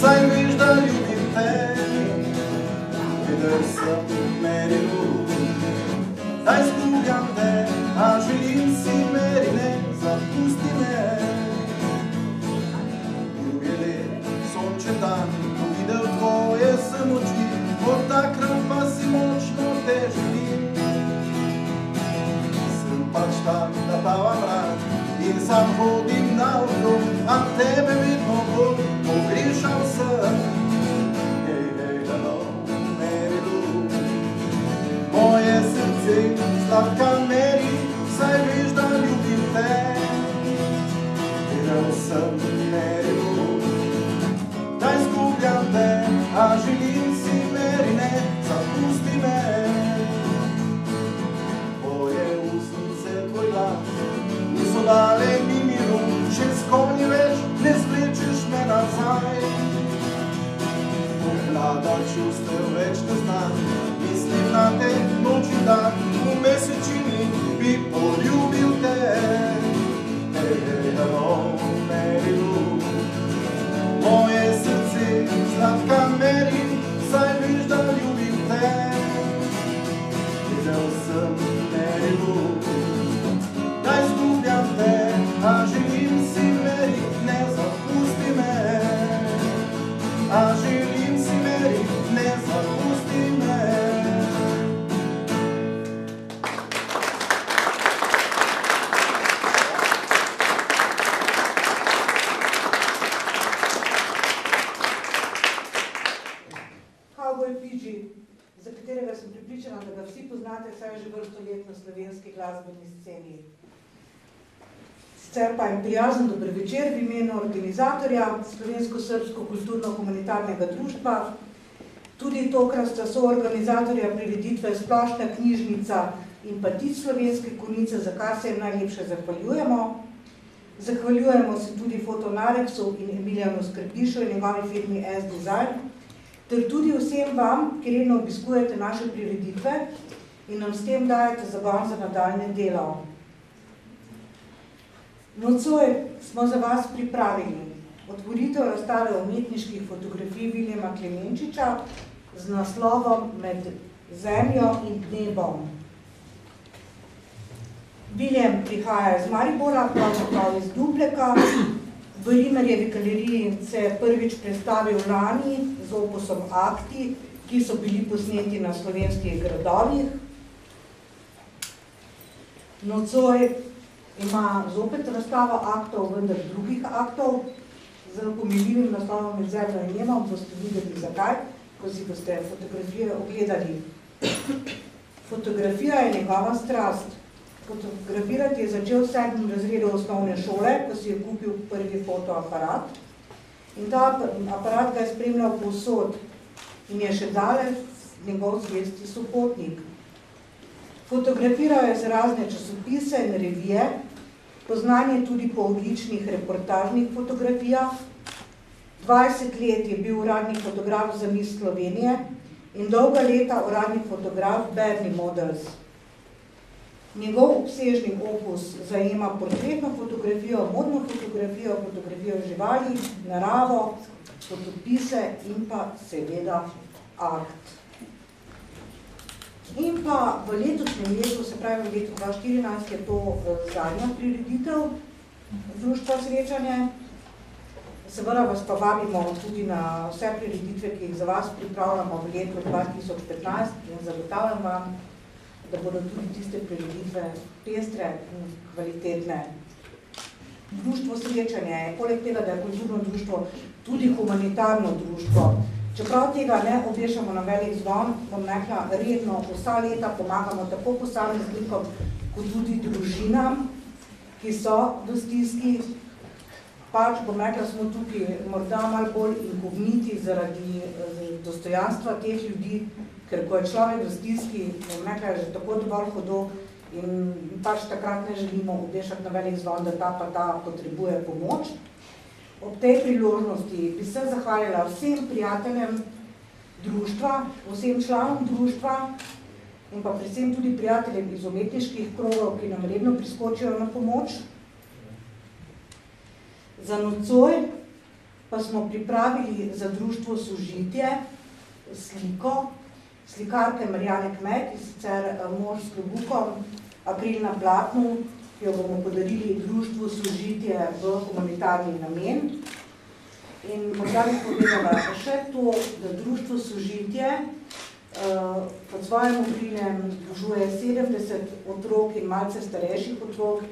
saj veš, da ljubim te. Vedel sem Marilu, daj zgubljam te, a želim si Mari, ne zapusti me. Drugi let, sončen dan, ko videl tvoje sem oči, od takrat pa si močno te želim. Sem pač tam, da tavam rad in sam hodim na okrog, a tebe vedno bolj pogrešal sem. Hej, hej, hello, Marilu, moje srce, sladka Mari, saj veš, da ljubim te. Vedel sem Marilu, daj zgubljam te, a želim si Mari, ne zapusti me. Tvoje ustnice, tvoj glas niso dale mi miru, še s konji več ne zvlečeš me nazaj. Pohlada čustev več ne znam, mislim na te noč in dan, v mesečini bi poljubil te. Hej, hej, hello, Marilu, moje srce, sladka Mari, saj veš, da ljubim te. Videl sem Marilu, daj zgubljam te, a želim si Mari, ne zapusti me. A želim si Mari, ne zapusti me. Cowboy Fiji, za katerega sem pripričana, da ga vsi poznate, saj je že vrsto let na slovenski glasbeni sceni. Sicer pa jim prijazen dober večer v imenu organizatorja Slovensko-srpsko kulturno-humanitarnega društva. Tudi tokrat sta soorganizatorja prireditve Splošna knjižnica in pa Tic slovenske konice, za kar se jim najlepše zahvaljujemo. Zahvaljujemo se tudi Fotonarexu in Emilijanu Skrbišu in njegovi firmi S-Design, ter tudi vsem vam, ki redno obiskujete naše prireditve in nam s tem dajete zagon za nadaljne delo. Nocoj smo za vas pripravili otvoritev razstave umetniških fotografij Viljema Klemenčiča z naslovom Med zemljo in nebom. Viljem prihaja iz Maribora, pravzaprav iz Dupleka. V Rimerjevi galeriji se je prvič predstavil lani z opusom Akti, ki so bili posneti na slovenskih gradovih. Nocoj ima zopet razstavo aktov, vendar drugih aktov, zelo pomiljivim naslovom Med zemljo in nebom, boste videli zakaj, ko si boste fotografije ogledali. Fotografija je njegova strast. Fotografirati je začel v 7. razredu osnovne šole, ko si je kupil prvi fotoaparat. In ta aparat ga je spremljal povsod in je še daleč njegov zvesti sopotnik. Fotografiral je za razne časopise in revije, poznan je tudi po odličnih reportažnih fotografijah. 20 let je bil uradni fotograf za Miss Slovenije in dolga leta uradni fotograf Bernie Models. Njegov obsežni opus zajema portretno fotografijo, modno fotografijo, fotografijo živali, naravo, fotopise in pa seveda akt. In pa v letošnjem letu, se pravi v letu 2014, je to zadnja prireditev društva Srečanje. Seveda vas pa vabimo tudi na vse prireditve, ki jih za vas pripravljamo v letu 2015 in zagotavljam vam, da bodo tudi tiste prireditve pestre in kvalitetne. Društvo Srečanje je, poleg tega, da je kulturno društvo, tudi humanitarno društvo. Čeprav tega ne obešamo na velik zvon, bom rekla, redno vsa leta pomagamo tako posameznikom, kot tudi družinam, ki so v stiski. Pač, bom rekla, smo tukaj morda malo bolj inkogniti zaradi dostojanstva teh ljudi, ker ko je človek v stiski, bom rekla, je že tako dovolj hudo in pač takrat ne želimo obešati na velik zvon, da ta pa ta potrebuje pomoč. Ob tej priložnosti bi se zahvalila vsem prijateljem društva, vsem članom društva in pa predvsem tudi prijateljem iz umetniških krogov, ki nam redno priskočijo na pomoč. Za nocoj pa smo pripravili za društvo Sožitje sliko slikarke Marjane Kmet, in sicer Mož s klobukom, April na platnu, ki jo bomo podarili društvu Sožitje v humanitarni namen. In morda bi povedala še to, da društvo Sožitje pod svojim okriljem združuje 70 otrok in malce starejših otrok,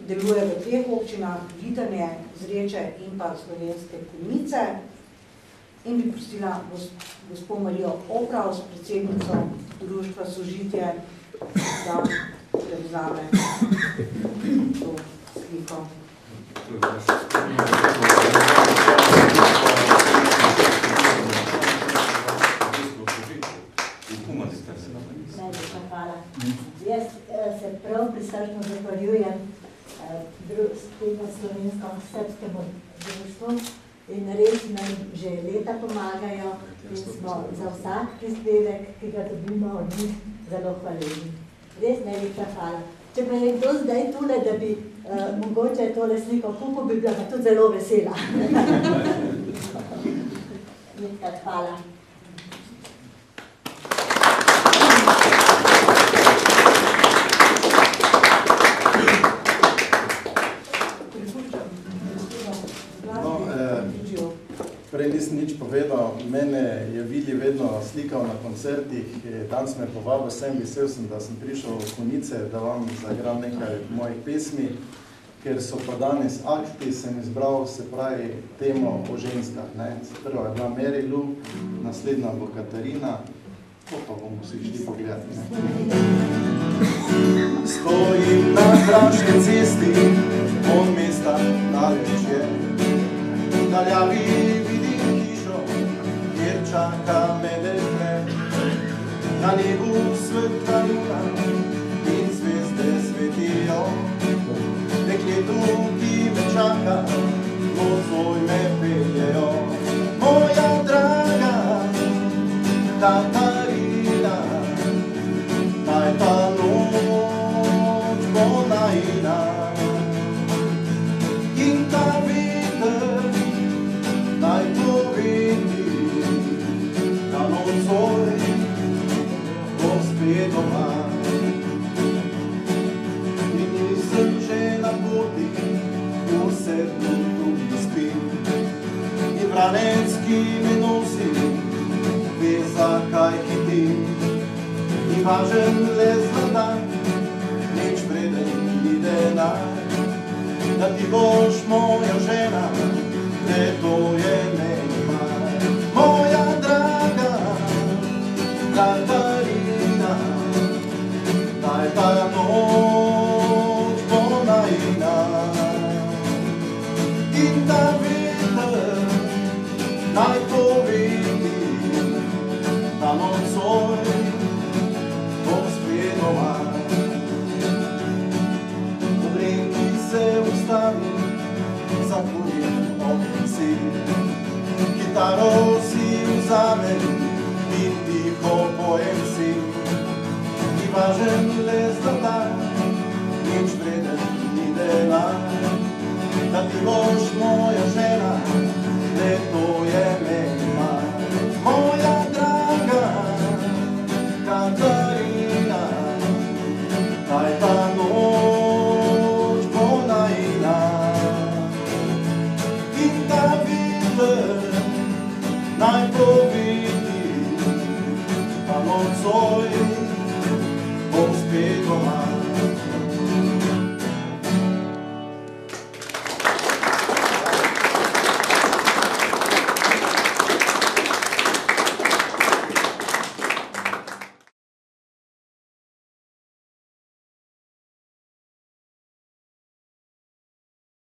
deluje v 2 občinah, Vitanje, Zreče in pa Slovenske Konjice. In bi prosila gospo Marijo Oprav, predsednico društva Sožitje, da prevzame to sliko. Najlepša hvala. Jaz se prav prisrčno zahvaljujem slovensko-srbskemu društvu in res nam že leta pomagajo in smo za vsak prispevek, ki ga dobimo od njih, zelo hvaležni. Res najlepša hvala. Če pa je kdo zdaj tule, da bi mogoče tole sliko kupil, bi bila pa tudi zelo vesela. Hvala. Prej nisem nič povedal, mene je Vili vedno slikal na koncertih, danes me povabil sem, vesel sem, da sem prišel v Konjice, da vam zagram nekaj mojih pesmi, ker so pa danes akti, sem izbral, se pravi, temo o ženskah. Prva je bila Mary Lou, naslednja bo Katarina, to pa bomo si šli pogledati. Stojim na Kraški cesti, od mesta daleč je, daljavi vidim hišo, kjer čaka me dekle. Na nebu svetla luna in zvezde svetijo. Dekletu, ki me čaka, nocoj me peljejo. Moja draga Katarina, naj ta noč bo najina. In ta veter naj povedi, da nocoj bom spet doma. In nisem že na poti, vse tudi spim. In branec, ki me nosi, ve, zakaj hitim. Ni važen le zladan, nič vreden ni denar. Da ti boš moja žena, ne, to je meni mar. Moja draga Katarina, naj ta noč bo najina. In ta veter naj povedi, da nocoj bom spet doma. Obrenti se ustavi, zakurim okenci, kitaro si vzamem in tiho pojem si. Ni važen le zlatar, nič vreden ni denar. Da ti boš moja žena, ne, to je meni mar. Moja draga Katarina, naj ta noč bo najina. In ta veter naj povedi,